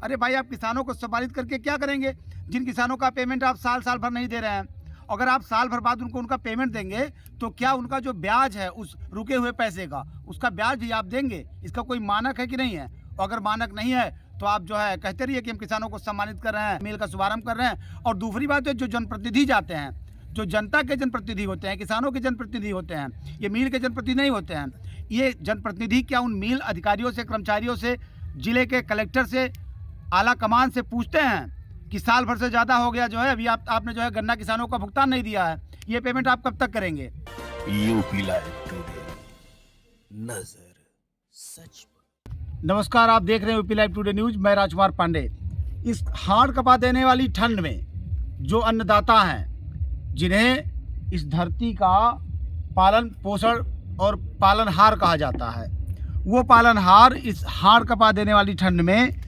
अरे भाई, आप किसानों को सम्मानित करके क्या करेंगे? जिन किसानों का पेमेंट आप साल साल भर नहीं दे रहे हैं, अगर आप साल भर बाद उनको उनका पेमेंट देंगे तो क्या उनका जो ब्याज है उस रुके हुए पैसे का, उसका ब्याज भी आप देंगे? इसका कोई मानक है कि नहीं है? अगर मानक नहीं है तो आप जो है कहते रहिए कि हम किसानों को सम्मानित कर रहे हैं, मिल का शुभारंभ कर रहे हैं। और दूसरी बात है, जो जनप्रतिनिधि जाते हैं, जो जनता के जनप्रतिनिधि होते हैं, किसानों के जनप्रतिनिधि होते हैं, ये मिल के जनप्रतिनिधि नहीं होते हैं। ये जनप्रतिनिधि क्या उन मिल अधिकारियों से, कर्मचारियों से, जिले के कलेक्टर से, आला कमान से पूछते हैं कि साल भर से ज़्यादा हो गया जो है, अभी आपने जो है गन्ना किसानों का भुगतान नहीं दिया है, ये पेमेंट आप कब तक करेंगे? यूपी लाइव टुडे, नजर सच पर। नमस्कार, आप देख रहे हैं यूपी लाइव टुडे न्यूज। मैं राजकुमार पांडे। इस हाड़ कपा देने वाली ठंड में जो अन्नदाता हैं, जिन्हें इस धरती का पालन पोषण और पालनहार कहा जाता है, वो पालनहार इस हाड़ कपा देने वाली ठंड में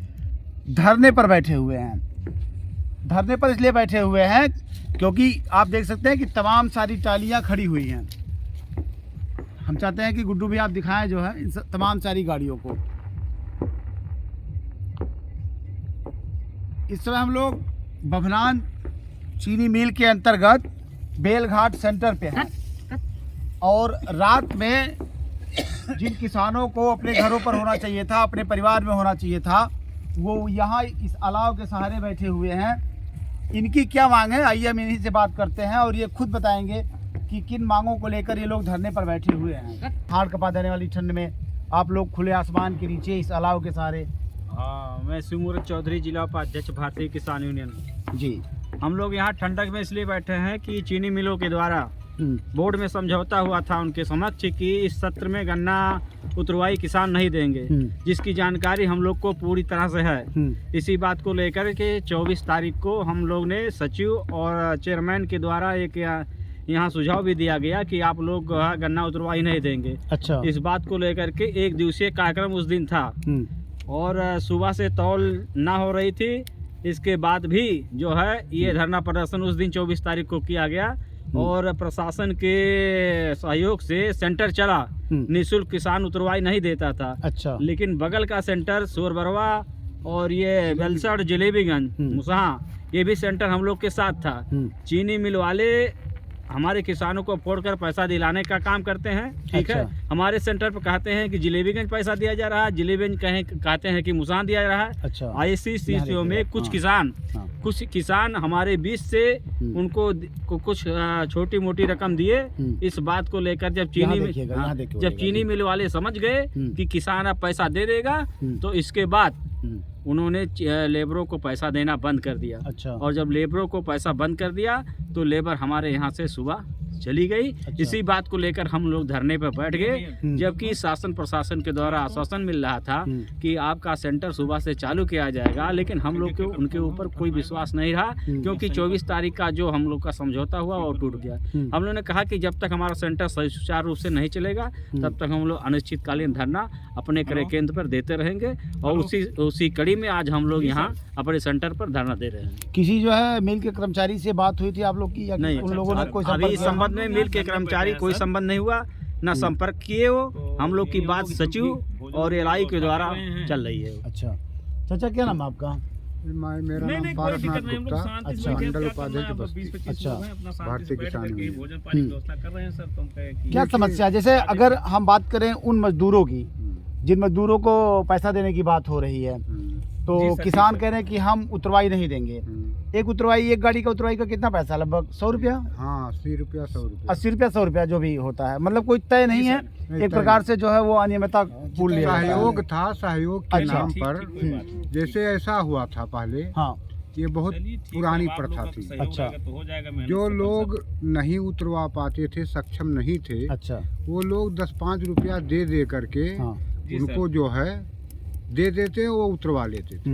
धरने पर बैठे हुए हैं। धरने पर इसलिए बैठे हुए हैं क्योंकि आप देख सकते हैं कि तमाम सारी टालियां खड़ी हुई हैं। हम चाहते हैं कि गुड्डू भी आप दिखाएं जो है इन तमाम सारी गाड़ियों को। इस समय हम लोग बभनान चीनी मिल के अंतर्गत बेलघाट सेंटर पे हैं और रात में जिन किसानों को अपने घरों पर होना चाहिए था, अपने परिवार में होना चाहिए था, वो यहाँ इस अलाव के सहारे बैठे हुए हैं। इनकी क्या मांग है, आइए हम इन्हीं से बात करते हैं और ये खुद बताएंगे कि किन मांगों को लेकर ये लोग धरने पर बैठे हुए हैं। हाड़ कपा देने वाली ठंड में आप लोग खुले आसमान के नीचे इस अलाव के सहारे। हाँ, मैं शिवमूर्त चौधरी, जिला उपाध्यक्ष भारतीय किसान यूनियन जी। हम लोग यहाँ ठंडक में इसलिए बैठे हैं कि चीनी मिलों के द्वारा बोर्ड में समझौता हुआ था उनके समक्ष कि इस सत्र में गन्ना उतरवाई किसान नहीं देंगे, जिसकी जानकारी हम लोग को पूरी तरह से है। इसी बात को लेकर के 24 तारीख को हम लोग ने सचिव और चेयरमैन के द्वारा एक यहाँ सुझाव भी दिया गया कि आप लोग गन्ना उतरवाई नहीं देंगे। अच्छा। इस बात को लेकर के एक दिवसीय कार्यक्रम उस दिन था और सुबह से तौल ना हो रही थी। इसके बाद भी जो है ये धरना प्रदर्शन उस दिन 24 तारीख को किया गया और प्रशासन के सहयोग से सेंटर चला। निःशुल्क किसान उतरवाई नहीं देता था। अच्छा। लेकिन बगल का सेंटर सोरबरवा और ये बेलसर, जलेबीगंज, मुसहा, ये भी सेंटर हम लोग के साथ था। चीनी मिल वाले हमारे किसानों को फोड़कर पैसा दिलाने का काम करते हैं, ठीक है। हमारे सेंटर पर कहते हैं कि जलेबीगंज पैसा दिया जा रहा है, जलेबीगंज कहते हैं कि मुसान दिया जा रहा है। अच्छा। ICCO में कुछ किसान हमारे बीच से उनको कुछ छोटी मोटी रकम दिए। इस बात को लेकर जब चीनी मिल वाले समझ गए कि किसान अब पैसा दे देगा, तो इसके बाद उन्होंने लेबरों को पैसा देना बंद कर दिया। अच्छा। और जब लेबरों को पैसा बंद कर दिया तो लेबर हमारे यहाँ से सुबह चली गई। अच्छा। इसी बात को लेकर हम लोग धरने पर बैठ गए, जबकि शासन प्रशासन के द्वारा आश्वासन मिल रहा था कि आपका सेंटर सुबह से चालू किया जाएगा, लेकिन हम लोग को उनके ऊपर कोई विश्वास नहीं रहा क्योंकि 24 तारीख का जो हम लोग का समझौता हुआ वो टूट गया। हम लोगों ने कहा कि जब तक हमारा सेंटर सुचारू रूप से नहीं चलेगा तब तक हम लोग अनिश्चितकालीन धरना अपने क्रय केंद्र पर देते रहेंगे और उसी कड़ी में आज हम लोग यहाँ अपने सेंटर पर धरना दे रहे हैं। किसी जो है मिल के कर्मचारी से बात हुई थी आप लोग की या नहीं? उन लोगों ने कोई संबंध में मिल के कर्मचारी कोई संबंध नहीं हुआ, ना संपर्क किए हो। हम लोग की बात सचिव और LI के द्वारा चल रही है। अच्छा चाचा, क्या नाम है आपका? मेरा नाम पारसनाथ गुप्ता, मंडल उपाध्यक्ष। अच्छा, भारतीय किसान यूनियन। क्या समस्या, जैसे अगर हम बात करें उन मजदूरों की जिन मजदूरों को पैसा देने की बात हो रही है, तो किसान कह रहे हैं कि हम उतरवाई नहीं देंगे। एक उतरवाई, एक गाड़ी का उतरवाई का कितना पैसा? लगभग 100 रुपया। हाँ, 80 रुपया 100 रुपया, 80 रुपया 100 रुपया जो भी होता है, मतलब कोई तय नहीं है। एक प्रकार से जो है वो अनियमितता पूर्ण लिया सहयोग था, सहयोग के नाम पर। जैसे ऐसा हुआ था पहले। हाँ, ये बहुत पुरानी प्रथा थी। अच्छा। जो लोग नहीं उतरवा पाते थे, सक्षम नहीं थे, अच्छा, वो लोग 10-5 रुपया दे करके उनको जो है दे देते, वो उतरवा लेते थे।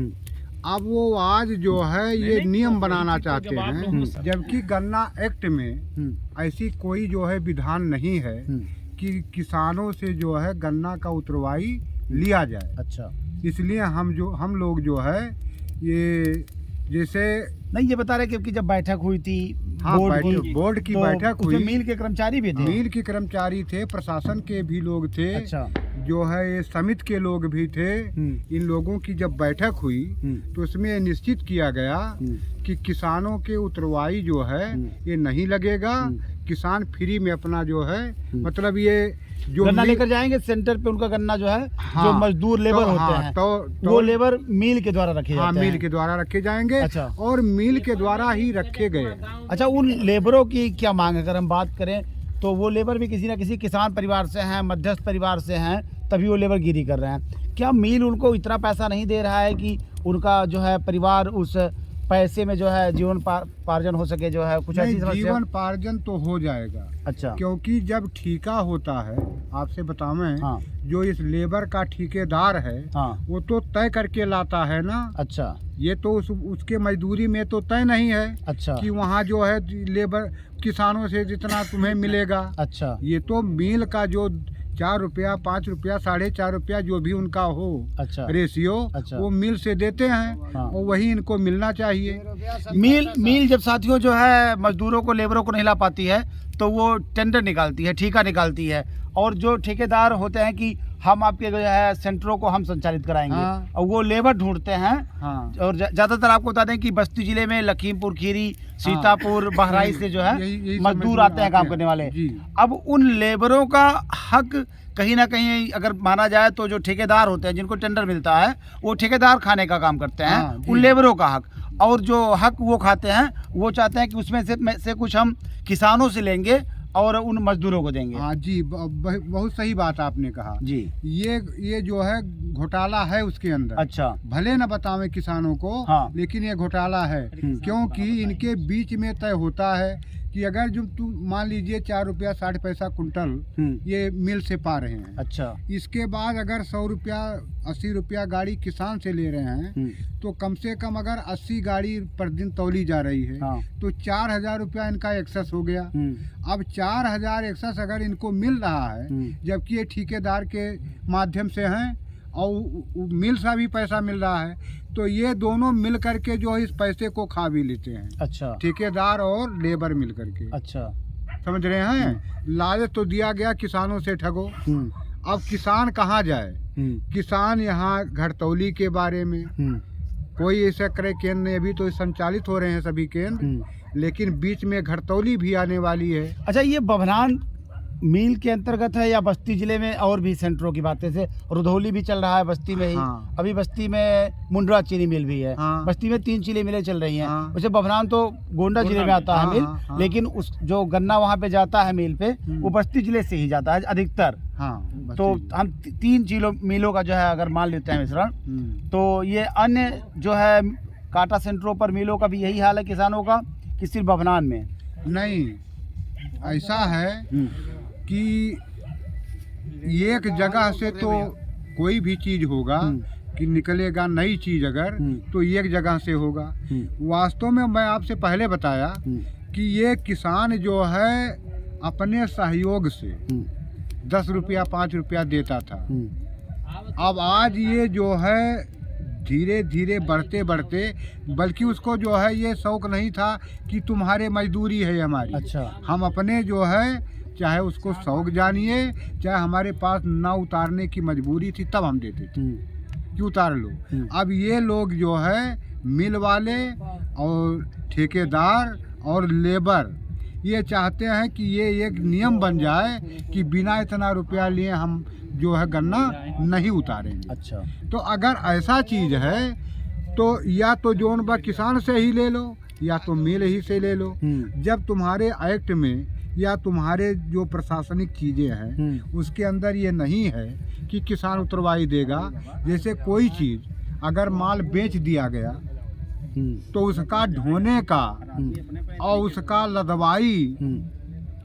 अब वो आज जो है ये नियम बनाना चाहते हैं, जबकि गन्ना एक्ट में ऐसी कोई जो है विधान नहीं है कि किसानों से जो है गन्ना का उतरवाई लिया जाए। अच्छा। इसलिए हम लोग जो है ये जैसे नहीं, ये बता रहे कि जब बैठक हुई थी हाँ, बोर्ड बोर्ड की तो बैठक उसमें हुई। मिल के कर्मचारी भी थे। मिल के कर्मचारी थे, प्रशासन के भी लोग थे, अच्छा। जो है ये समिति के लोग भी थे। इन लोगों की जब बैठक हुई तो उसमें ये निश्चित किया गया कि किसानों के उत्तरवाई जो है ये नहीं लगेगा। किसान फ्री में अपना जो है मतलब ये जो गन्ना मिल- लेकर जाएंगे सेंटर पे, उनका गन्ना जो है हाँ, जो मजदूर लेबर तो- होते हाँ, हैं तो वो लेबर मिल के द्वारा रखे हाँ, जाते मिल हैं। के द्वारा रखे जाएंगे। अच्छा। और मिल के द्वारा ही रखे गए। अच्छा, उन लेबरों की क्या मांग है? अगर हम बात करें तो वो लेबर भी किसी न किसी किसान परिवार से हैं, मध्यस्थ परिवार से हैं, तभी वो लेबर गिरी कर रहे हैं। क्या मिल उनको इतना पैसा नहीं दे रहा है कि उनका जो है परिवार उस पैसे में जो है जीवन पार्जन हो सके, जो है कुछ ऐसी नहीं, समस्या? जीवन पार्जन तो हो जाएगा। अच्छा। क्योंकि जब ठेका होता है, आपसे बतावें, हाँ। जो इस लेबर का ठेकेदार है हाँ। वो तो तय करके लाता है ना। अच्छा। ये तो उसके मजदूरी में तो तय नहीं है अच्छा। कि वहाँ जो है लेबर किसानों से जितना तुम्हें मिलेगा। अच्छा। ये तो मिल का जो 4 रुपया, 5 रुपया, 4.5 रुपया जो भी उनका हो अच्छा। रेशियो, अच्छा। वो मिल से देते हैं। हाँ। और वही इनको मिलना चाहिए। मिल जब साथियों जो है मजदूरों को, लेबरों को नहीं ला पाती है तो वो टेंडर निकालती है, ठेका निकालती है, और जो ठेकेदार होते हैं कि हम आपके जो है सेंटरों को हम संचालित कराएंगे। हाँ। और वो लेबर ढूंढते हैं। हाँ। और ज़्यादातर आपको बता दें कि बस्ती जिले में लखीमपुर खीरी, सीतापुर, बहराइच से जो है यही सब मजदूर आते हैं काम करने वाले। जी। अब उन लेबरों का हक कहीं ना कहीं अगर माना जाए तो जो ठेकेदार होते हैं, जिनको टेंडर मिलता है, वो ठेकेदार खाने का काम करते हैं। हाँ, जी। उन लेबरों का हक, और जो हक वो खाते हैं वो चाहते हैं कि उसमें से कुछ हम किसानों से लेंगे और उन मजदूरों को देंगे। हाँ जी, बहुत सही बात आपने कहा जी। ये जो है घोटाला है उसके अंदर। अच्छा। भले न बतावें किसानों को। हाँ। लेकिन ये घोटाला है। क्योंकि इनके बीच में तय होता है कि अगर जो तुम मान लीजिए 4 रुपया 60 पैसा कुंटल ये मिल से पा रहे हैं। अच्छा। इसके बाद अगर 100 रुपया 80 रुपया गाड़ी किसान से ले रहे हैं तो कम से कम अगर 80 गाड़ी पर दिन तौली जा रही है। हाँ। तो 4000 रुपया इनका एक्सेस हो गया। अब 4000 एक्सेस अगर इनको मिल रहा है, जबकि ये ठेकेदार के माध्यम से हैं और मिल से भी पैसा मिल रहा है, तो ये दोनों मिल करके जो है इस पैसे को खा भी लेते हैं। अच्छा। ठेकेदार और लेबर मिल करके। अच्छा। समझ रहे हैं? लालच तो दिया गया किसानों से ठगो। अब किसान कहाँ जाए? किसान यहाँ घटतौली के बारे में कोई ऐसा क्रय केंद्र नहीं, अभी तो संचालित हो रहे हैं सभी केंद्र, लेकिन बीच में घटतौली भी आने वाली है। अच्छा, ये बभनान मिल के अंतर्गत है या बस्ती जिले में और भी सेंटरों की बातें से? रुधौली भी चल रहा है बस्ती में ही। हाँ। अभी बस्ती में मुंड्रा चीनी मिल भी है। हाँ। बस्ती में 3 चीनी मिलें चल रही हैं। हाँ। वैसे बभनान तो गोंडा जिले में आता है हाँ, मिल। हाँ। लेकिन उस जो गन्ना वहाँ पे जाता है मिल पे, वो बस्ती जिले से ही जाता है अधिकतर। हाँ। तो हम 3 मिलों का जो है अगर मान लेते हैं मिश्रण, तो ये अन्य जो है कांटा सेंटरों पर मिलों का भी यही हाल है किसानों का, कि सिर्फ बभनान में? नहीं, ऐसा है कि एक जगह से तो कोई भी चीज होगा कि निकलेगा नई चीज अगर, तो एक जगह से होगा। वास्तव में मैं आपसे पहले बताया कि ये किसान जो है अपने सहयोग से 10 रुपया 5 रुपया देता था। अब आज ये जो है धीरे धीरे बढ़ते बढ़ते, बल्कि उसको जो है ये शौक नहीं था कि तुम्हारे मजदूरी है हमारी। अच्छा। हम अपने जो है चाहे उसको शौक जानिए, चाहे हमारे पास ना उतारने की मजबूरी थी तब हम देते थे कि उतार लो। अब ये लोग जो है मिल वाले और ठेकेदार और लेबर ये चाहते हैं कि ये एक नियम बन जाए कि बिना इतना रुपया लिए हम जो है गन्ना नहीं उतारेंगे। अच्छा। तो अगर ऐसा चीज़ है तो या तो जोन बा किसान से ही ले लो या तो मिल ही से ले लो। जब तुम्हारे एक्ट में या तुम्हारे जो प्रशासनिक चीज़ें हैं उसके अंदर ये नहीं है कि किसान उतरवाई देगा। जैसे कोई चीज़ अगर माल बेच दिया गया तो उसका ढोने का और उसका लदवाई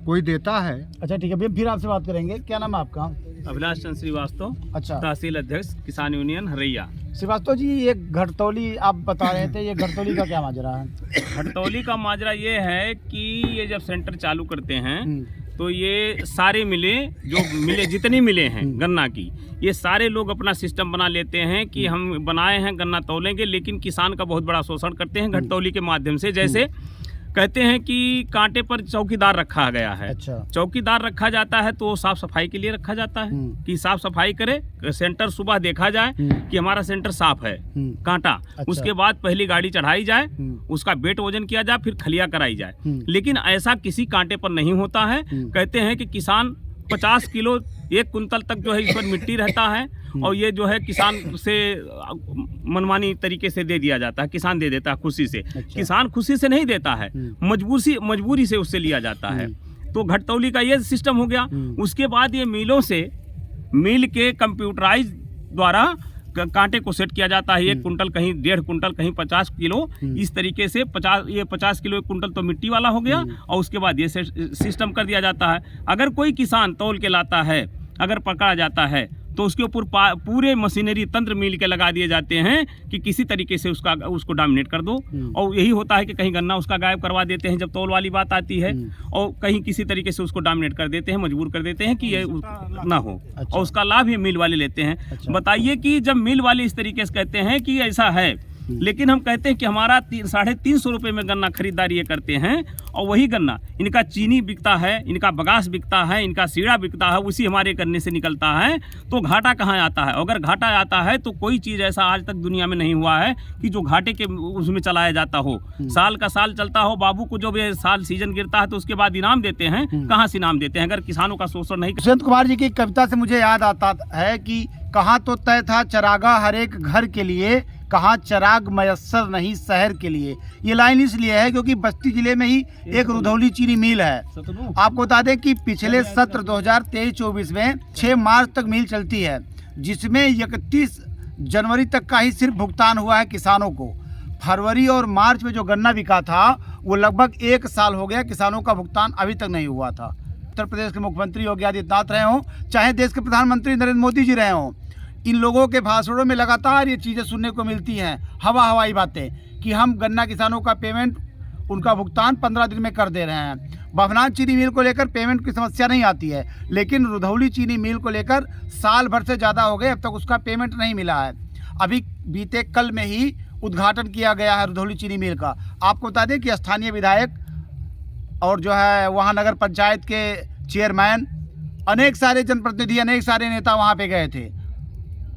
कोई देता है। अच्छा, ठीक है भैया, फिर आपसे बात करेंगे। क्या नाम है आपका? अभिलाष चंद्र श्रीवास्तव, अच्छा। तहसील अध्यक्ष किसान यूनियन हरैया। श्रीवास्तव जी, ये घटतौली आप बता रहे थे, ये घटतौली का क्या माजरा है? घटतौली का माजरा ये है कि ये जब सेंटर चालू करते हैं तो ये सारे मिले जितनी मिले हैं गन्ना की, ये सारे लोग अपना सिस्टम बना लेते हैं कि हम बनाए हैं गन्ना तौलेंगे, लेकिन किसान का बहुत बड़ा शोषण करते हैं घटतौली के माध्यम से। जैसे कहते हैं कि कांटे पर चौकीदार रखा गया है। अच्छा। चौकीदार रखा जाता है तो साफ सफाई के लिए रखा जाता है कि साफ सफाई करे, सेंटर सुबह देखा जाए कि हमारा सेंटर साफ है कांटा। अच्छा। उसके बाद पहली गाड़ी चढ़ाई जाए, उसका वेट वजन किया जाए, फिर खलिया कराई जाए। लेकिन ऐसा किसी कांटे पर नहीं होता है। कहते हैं कि किसान 50 किलो 1 कुंतल तक जो है इस पर मिट्टी रहता है और ये जो है किसान से मनमानी तरीके से दे दिया जाता है, किसान दे देता है खुशी से। अच्छा। किसान खुशी से नहीं देता है, मजबूरी से उससे लिया जाता है। तो घटतौली का ये सिस्टम हो गया। उसके बाद ये मिलों से मिल के कंप्यूटराइज द्वारा कांटे को सेट किया जाता है। 1 कुंटल कहीं 1.5 कुंटल कहीं 50 किलो, इस तरीके से 50 किलो 1 कुंटल तो मिट्टी वाला हो गया और उसके बाद ये सिस्टम कर दिया जाता है। अगर कोई किसान तौल के लाता है, अगर पकड़ा जाता है तो उसके ऊपर पूरे मशीनरी तंत्र मिल के लगा दिए जाते हैं कि किसी तरीके से उसको डोमिनेट कर दो। और यही होता है कि कहीं गन्ना उसका गायब करवा देते हैं जब तौल वाली बात आती है, और कहीं किसी तरीके से उसको डोमिनेट कर देते हैं, मजबूर कर देते हैं कि ये ना हो। अच्छा। और उसका लाभ ये मिल वाले लेते हैं। अच्छा। बताइए कि जब मिल वाले इस तरीके से कहते हैं कि ऐसा है, लेकिन हम कहते हैं कि हमारा 350 रुपये में गन्ना खरीदारी ये करते हैं और वही गन्ना इनका चीनी बिकता है, इनका बगास बिकता है, इनका सीड़ा बिकता है, उसी हमारे गन्ने से निकलता है। तो घाटा कहाँ आता है? अगर घाटा आता है तो कोई चीज़ ऐसा आज तक दुनिया में नहीं हुआ है कि जो घाटे के उसमें चलाया जाता हो। साल का साल चलता हो। बाबू को जब ये साल सीजन गिरता है तो उसके बाद इनाम देते हैं। कहाँ से इनाम देते हैं अगर किसानों का शोषण नहीं। यशवंत कुमार जी की कविता से मुझे याद आता है कि कहाँ तो तय था चरागा हर एक घर के लिए, कहाँ चराग मयस्सर नहीं शहर के लिए। ये लाइन इसलिए है क्योंकि बस्ती जिले में ही एक रुधौली चीनी मिल है। आपको बता दें कि पिछले सत्र 2023-24 में 6 मार्च तक मिल चलती है, जिसमें 31 जनवरी तक का ही सिर्फ भुगतान हुआ है किसानों को। फरवरी और मार्च में जो गन्ना बिका था वो लगभग 1 साल हो गया, किसानों का भुगतान अभी तक नहीं हुआ था। उत्तर प्रदेश के मुख्यमंत्री योगी आदित्यनाथ रहे हों, चाहे देश के प्रधानमंत्री नरेंद्र मोदी जी रहे हों, इन लोगों के भाषणों में लगातार ये चीज़ें सुनने को मिलती हैं, हवाई बातें, कि हम गन्ना किसानों का पेमेंट, उनका भुगतान 15 दिन में कर दे रहे हैं। भवनाथ चीनी मिल को लेकर पेमेंट की समस्या नहीं आती है, लेकिन रुधौली चीनी मिल को लेकर साल भर से ज़्यादा हो गए, अब तक उसका पेमेंट नहीं मिला है। अभी बीते कल में ही उद्घाटन किया गया है रुधौली चीनी मिल का। आपको बता दें कि स्थानीय विधायक और जो है वहाँ नगर पंचायत के चेयरमैन, अनेक सारे जनप्रतिनिधि, अनेक सारे नेता वहाँ पे गए थे।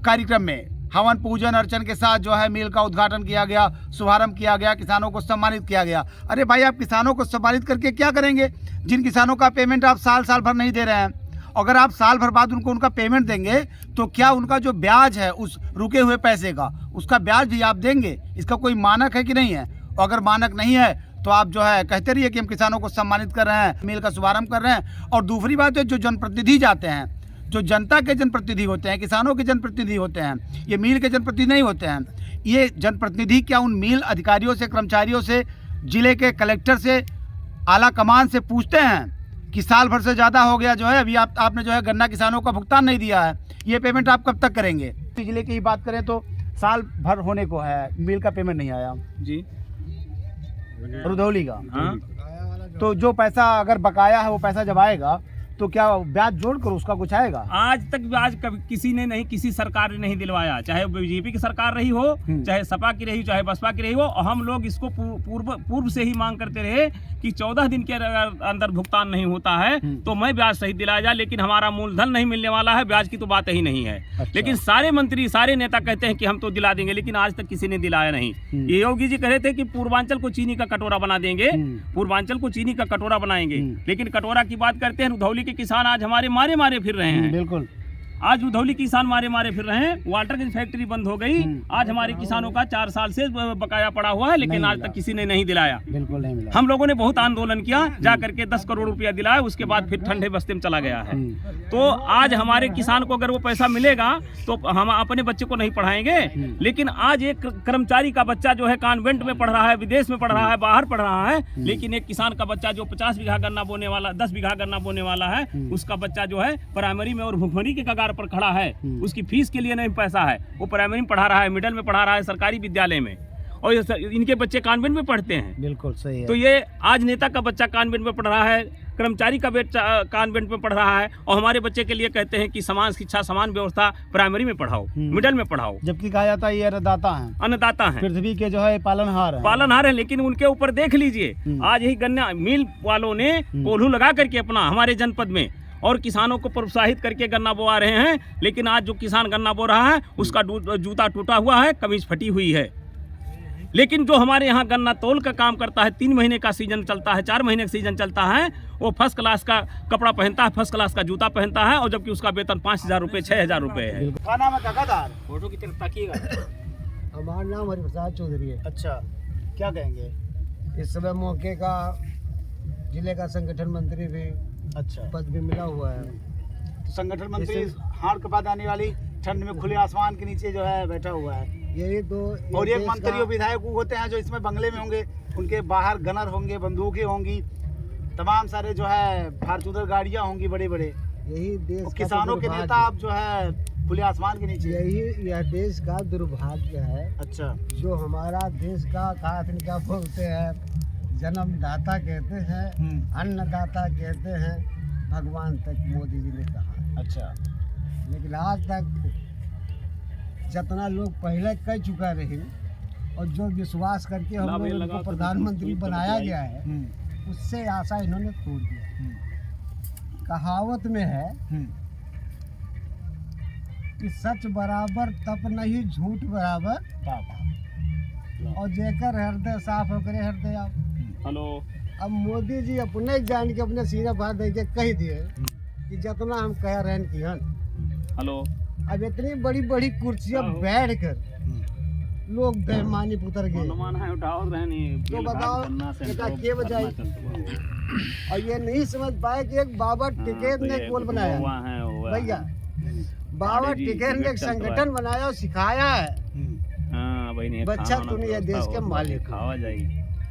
कार्यक्रम में हवन पूजन अर्चन के साथ जो है मिल का उद्घाटन किया गया, शुभारंभ किया गया, किसानों को सम्मानित किया गया। अरे भाई, आप किसानों को सम्मानित करके क्या करेंगे जिन किसानों का पेमेंट आप साल भर नहीं दे रहे हैं? अगर आप साल भर बाद उनका पेमेंट देंगे तो क्या उनका जो ब्याज है उस रुके हुए पैसे का, उसका ब्याज भी आप देंगे? इसका कोई मानक है कि नहीं है? अगर मानक नहीं है तो आप जो है कहते रहिए कि हम किसानों को सम्मानित कर रहे हैं, मिल का शुभारंभ कर रहे हैं। और दूसरी बात है, जो जनप्रतिनिधि जाते हैं, जो जनता के जनप्रतिनिधि होते हैं, किसानों के जनप्रतिनिधि होते हैं, ये मिल के जनप्रतिनिधि नहीं होते हैं। ये जनप्रतिनिधि क्या उन मिल अधिकारियों से, कर्मचारियों से, जिले के कलेक्टर से, आला कमान से पूछते हैं कि साल भर से ज़्यादा हो गया जो है, अभी आपने जो है गन्ना किसानों का भुगतान नहीं दिया है, ये पेमेंट आप कब तक करेंगे? जिले की ही बात करें तो साल भर होने को है, मिल का पेमेंट नहीं आया जी, रुधौली का। हाँ। तो जो पैसा अगर बकाया है वो पैसा जब आएगा तो क्या ब्याज जोड़कर उसका कुछ आएगा? आज तक ब्याज कभी किसी ने नहीं, किसी सरकार ने नहीं दिलवाया, चाहे बीजेपी की सरकार रही हो, चाहे सपा की रही, चाहे बसपा की रही हो। और हम लोग इसको पूर्व से ही मांग करते रहे कि 14 दिन के अंदर भुगतान नहीं होता है तो मैं ब्याज सहित दिलाया जाए, लेकिन हमारा मूलधन नहीं मिलने वाला है, ब्याज की तो बात ही नहीं है। अच्छा। लेकिन सारे मंत्री, सारे नेता कहते हैं कि हम तो दिला देंगे, लेकिन आज तक किसी ने दिलाया नहीं। ये योगी जी कह रहे थे कि पूर्वांचल को चीनी का कटोरा बना देंगे, पूर्वांचल को चीनी का कटोरा बनाएंगे, लेकिन कटोरा की बात करते हैं। रुधौली के किसान आज हमारे मारे फिर रहे हैं। बिल्कुल, आज रुधौली किसान मारे फिर रहे हैं। वाटरगंज फैक्ट्री बंद हो गई, आज हमारे किसानों का 4 साल से बकाया पड़ा हुआ है, लेकिन आज तक किसी ने नहीं दिलाया। बिल्कुल नहीं मिला। हम लोगों ने बहुत आंदोलन किया, जा करके 10 करोड़ रुपया दिलाया, उसके बाद फिर ठंडे बस्ते में चला गया है। तो आज हमारे किसान को अगर वो पैसा मिलेगा तो हम अपने बच्चे को नहीं पढ़ाएंगे, लेकिन आज एक कर्मचारी का बच्चा जो है कॉन्वेंट में पढ़ रहा है, विदेश में पढ़ रहा है, बाहर पढ़ रहा है, लेकिन एक किसान का बच्चा जो 50 बीघा गन्ना बोने वाला, 10 बीघा गन्ना बोने वाला है, उसका बच्चा जो है प्राइमरी में और भुखमरी के कगार पर खड़ा है, उसकी फीस के लिए नहीं पैसा है, वो प्राइमरी में पढ़ा रहा है, मिडिल में पढ़ा रहा है, सरकारी विद्यालय में, और इनके बच्चे कॉन्वेंट में पढ़ते हैं। बिल्कुल सही है। तो ये आज नेता का बच्चा कॉन्वेंट में पढ़ रहा है, कर्मचारी का कॉन्वेंट में पढ़ रहा है, और हमारे बच्चे के लिए कहते हैं कि समान शिक्षा समान व्यवस्था, प्राइमरी में पढ़ाओ, मिडिल में पढ़ाओ। जबकि कहा जाता है ये अन्नदाता हैं, अन्नदाता हैं, पृथ्वी के जो है पालनहार हैं। लेकिन उनके ऊपर देख लीजिए, आज यही गन्ना मिल वालों ने कोल्हू लगा करके अपना हमारे जनपद में और किसानों को प्रोत्साहित करके गन्ना बोआ रहे हैं। लेकिन आज जो किसान गन्ना बो रहा है उसका जूता टूटा हुआ है, कमीज फटी हुई है। लेकिन जो हमारे यहाँ गन्ना तौल का काम करता है, 3 महीने का सीजन चलता है, 4 महीने का सीजन चलता है, वो फर्स्ट क्लास का कपड़ा पहनता है, फर्स्ट क्लास का जूता पहनता है, और जबकि उसका वेतन 5,000 रुपये 6,000 रुपये है। क्या नाम है काकादार? फोटो की तरफ ताकिएगा। हमारा नाम हरिप्रसाद चौधरी है। अच्छा, क्या कहेंगे? इस समय मौके का जिले का संगठन मंत्री भी अच्छा, पद भी मिला हुआ है। संगठन मंत्री हाड़ के बाद आने वाली ठंड में खुले आसमान के नीचे जो है बैठा हुआ है। यही तो और एक मंत्री और विधायक होते हैं जो इसमें बंगले में होंगे, उनके बाहर गनर होंगे, बंदूकें होंगी, तमाम सारे जो है फार्चूनर गाड़ियां होंगी बड़े बड़े। यही देश और का किसानों के दुर्भाग्य- नेता अब जो है खुले आसमान के नीचे। यह देश का दुर्भाग्य है। अच्छा, जो हमारा देश का क्या बोलते हैं, जन्मदाता कहते हैं, अन्नदाता कहते हैं, भगवान तक मोदी जी ने कहा है। अच्छा, लेकिन आज तक जितना लोग पहले कह चुका रहे और जो विश्वास करके हम लोग उनको प्रधानमंत्री बनाया गया है, उससे आशा इन्होंने तोड़ दिया। कहावत में है कि सच बराबर तप नहीं, झूठ बराबर, और जेकर हृदय साफ होकर हृदय आप। हेलो, अब मोदी जी अपने जान के अपने सीने पर दे के कह दिए कि जितना हम कह रहे हैं कि हेलो, अब इतनी बड़ी बड़ी कुर्सियां बैठ कर लोग बेईमानी पुतर गए। तो बताओ क्या बजाय, और ये नहीं समझ पाए कि एक बाबा टिकैत ने गोल बनाया भैया, बाबा टिकैत ने एक संगठन बनाया और सिखाया है बच्चा तुम ये देश के मालिक हो।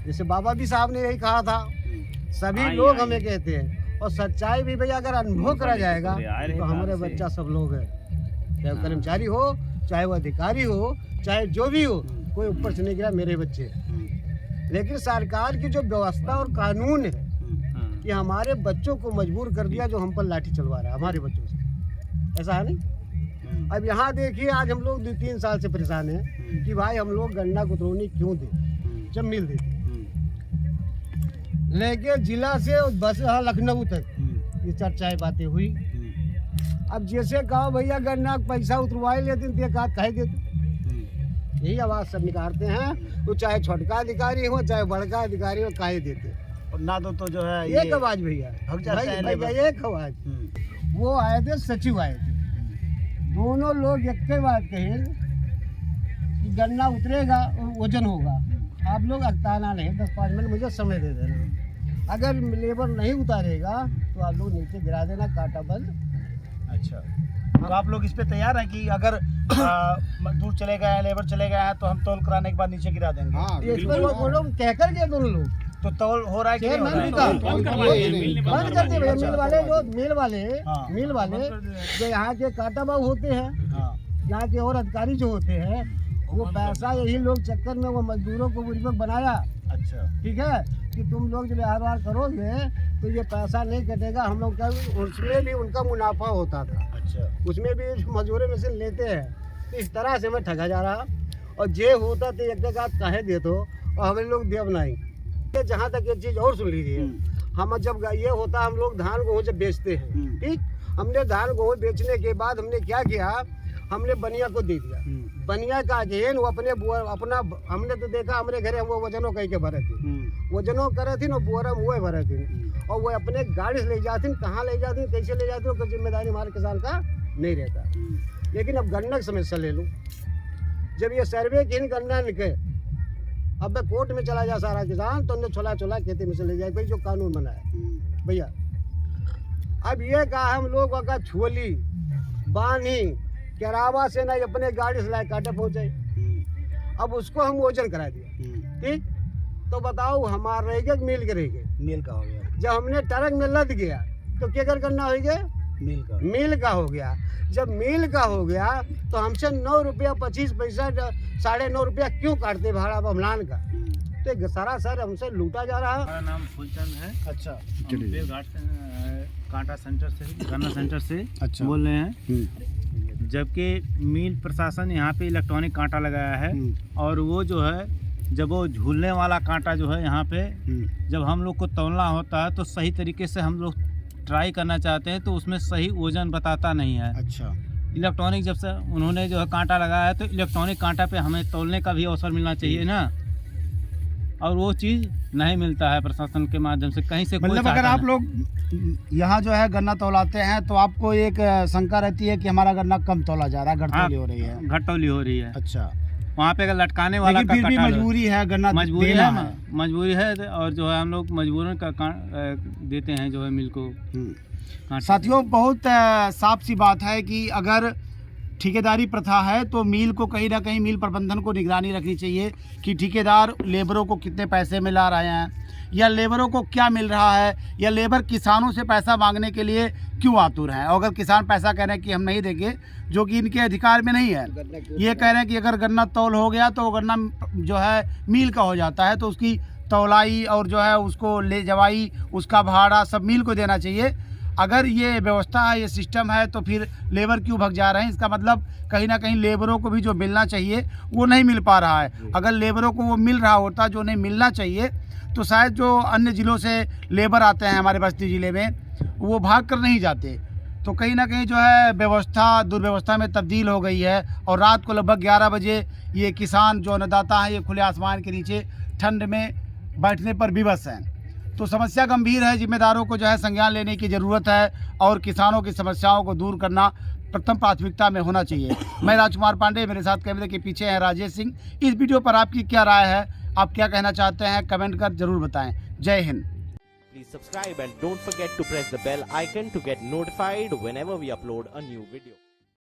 जैसे बाबा भी साहब ने यही कहा था, सभी लोग हमें कहते हैं, और सच्चाई भी भैया अगर अनुभव करा जाएगा तो हमारे बच्चा सब लोग है, चाहे वो कर्मचारी हो, चाहे वो अधिकारी हो, चाहे जो भी हो, कोई ऊपर से नहीं गिरा, मेरे बच्चे। लेकिन सरकार की जो व्यवस्था और कानून है ये हमारे बच्चों को मजबूर कर दिया, जो हम पर लाठी चलवा रहा है हमारे बच्चों से। ऐसा है नहीं? अब यहाँ देखिए, आज हम लोग 2-3 साल से परेशान हैं कि भाई हम लोग गन्ना कुतरौनी क्यों दें जब मिल देते, लेके जिला से बस यहाँ लखनऊ तक ये चर्चाएं बातें हुई। अब जैसे कहो भैया गन्ना पैसा उतरवाए लेते कह देते, यही आवाज़ सब निकालते हैं। तो चाहे छोटका अधिकारी हो चाहे बड़का अधिकारी हो, कह देते, और ना तो जो है एक आवाज़ भैया, भैया एक आवाज़। वो आए थे, सचिव आए थे, दोनों लोग एक ही बात कहे कि गन्ना उतरेगा और वजन होगा, आप लोग अगताना नहीं, 10-5 मिनट मुझे समय दे देना, अगर लेबर नहीं उतारेगा तो आप लोग नीचे गिरा देना, काटा बंद। अच्छा, तो आप लोग इस पे तैयार हैं कि अगर मजदूर चले गए हैं, लेबर चले गए हैं, तो हम तोल कराने के बाद नीचे गिरा देंगे? हाँ, इस पर वो लोग कह कर के दोनों लोग तो तोल हो रहा है कि नहीं हो रहा है? बंद कर दिए भैया। मिल वाले जो हाँ। मिल वाले जो यहाँ के काटा बाबू होते हैं, हाँ, यहाँ के और अधिकारी जो होते हैं, वो पैसा यही लोग चक्कर में वो मजदूरों को बुर्बक बनाया। अच्छा, ठीक है कि तुम लोग जब व्यवहार करोगे तो ये पैसा नहीं कटेगा, हम लोग का उसमें भी उनका मुनाफा होता था। अच्छा, उसमें भी मजदूरी में से लेते हैं। तो इस तरह से मैं ठगा जा रहा, और जे होता तो एक जगह कहे दे तो, और हमें लोग देव नहीं। जहाँ तक ये चीज़ और सुन लीजिए, हम जब ये होता हम लोग धान गेहूँ जब बेचते हैं, ठीक, हमने धान गेहूँ बेचने के बाद हमने क्या किया, हमने बनिया को दे दिया। बनिया का जेन वो अपना हमने तो देखा हमारे घरे वो वजनों कह के भरे थे, वजनों करे थे, बोरा मुँह भरे थे, और वो अपने गाड़ी से ले जाती, कहाँ ले जाती, कैसे ले जाती, कोई जिम्मेदारी हमारे किसान का नहीं रहता। लेकिन अब गन्ना की समस्या ले लूँ, जब ये सर्वे की गन्ना निकले, अब मैं कोर्ट में चला जा सारा किसान, तो उन्हें छोला खेती में से ले जाए, भाई जो कानून बना है भैया। अब ये कहा हम लोग का छोली बानी केरावा से ना अपने गाड़ी से लाए काटे पहुँचाई, अब उसको हम वजन करा दिया, ठीक। तो बताओ हमारा रह गया मिल के रह गए, मिल का हो गया। जब हमने ट्रक में लद गया तो क्या करना हो गया, मिल का हो गया। जब मिल का हो गया तो हमसे 9 रुपया 25 पैसा 9.5 रुपया क्यों काटते भाड़ा बमलान का, तो ये सरासर हमसे लूटा जा रहा है। हमारा नाम फूलचंद है। अच्छा हम देवघाट से कांटा सेंटर से गन्ना सेंटर से अच्छा बोल रहे हैं। जबकि मिल प्रशासन यहाँ पे इलेक्ट्रॉनिक कांटा लगाया है और वो जो है जब वो झूलने वाला कांटा जो है यहाँ पे जब हम लोग को तौलना होता है तो सही तरीके से हम लोग ट्राई करना चाहते हैं तो उसमें सही वजन बताता नहीं है। अच्छा इलेक्ट्रॉनिक जब से उन्होंने जो है कांटा लगाया है तो इलेक्ट्रॉनिक कांटा पे हमें तौलने का भी अवसर मिलना चाहिए ना, और वो चीज़ नहीं मिलता है प्रशासन के माध्यम से कहीं से। मतलब अगर आप लोग यहाँ जो है गन्ना तौलाते हैं तो आपको एक शंका रहती है कि हमारा गन्ना कम तौला जा रहा है, घटतौली हो रही है। घटतौली हो रही है। अच्छा, वहाँ पे अगर लटकाने वाला लेकिन फिर भी मजबूरी है गन्ना मजबूरी देना है, मजबूरी है और जो है हम लोग मजबूरन देते हैं जो है मिल को। साथियों बहुत साफ सी बात है कि अगर ठेकेदारी प्रथा है तो मिल को कहीं ना कहीं मिल प्रबंधन को निगरानी रखनी चाहिए कि ठेकेदार लेबरों को कितने पैसे मिला रहे हैं या लेबरों को क्या मिल रहा है या लेबर किसानों से पैसा मांगने के लिए क्यों आतुर हैं। और अगर किसान पैसा कह रहे हैं कि हम नहीं देंगे जो कि इनके अधिकार में नहीं है, ये कह रहे हैं कि अगर गन्ना तौल हो गया तो गन्ना जो है मिल का हो जाता है तो उसकी तौलाई और जो है उसको ले जवाई उसका भाड़ा सब मिल को देना चाहिए। अगर ये व्यवस्था है, ये सिस्टम है तो फिर लेबर क्यों भग जा रहे हैं? इसका मतलब कहीं ना कहीं लेबरों को भी जो मिलना चाहिए वो नहीं मिल पा रहा है। अगर लेबरों को वो मिल रहा होता जो नहीं मिलना चाहिए तो शायद जो अन्य ज़िलों से लेबर आते हैं हमारे बस्ती ज़िले में वो भाग कर नहीं जाते। तो कहीं ना कहीं जो है व्यवस्था दुर्व्यवस्था में तब्दील हो गई है और रात को लगभग 11 बजे ये किसान जो अन्नदाता हैं ये खुले आसमान के नीचे ठंड में बैठने पर विवश हैं। तो समस्या गंभीर है, जिम्मेदारों को जो है संज्ञान लेने की ज़रूरत है और किसानों की समस्याओं को दूर करना प्रथम प्राथमिकता में होना चाहिए। मैं राजकुमार पांडे, मेरे साथ कैमरे के पीछे हैं राजेश सिंह। इस वीडियो पर आपकी क्या राय है, आप क्या कहना चाहते हैं, कमेंट कर जरूर बताएं। जय Hind. Please subscribe and don't forget to press the bell icon to get notified whenever we upload a new video.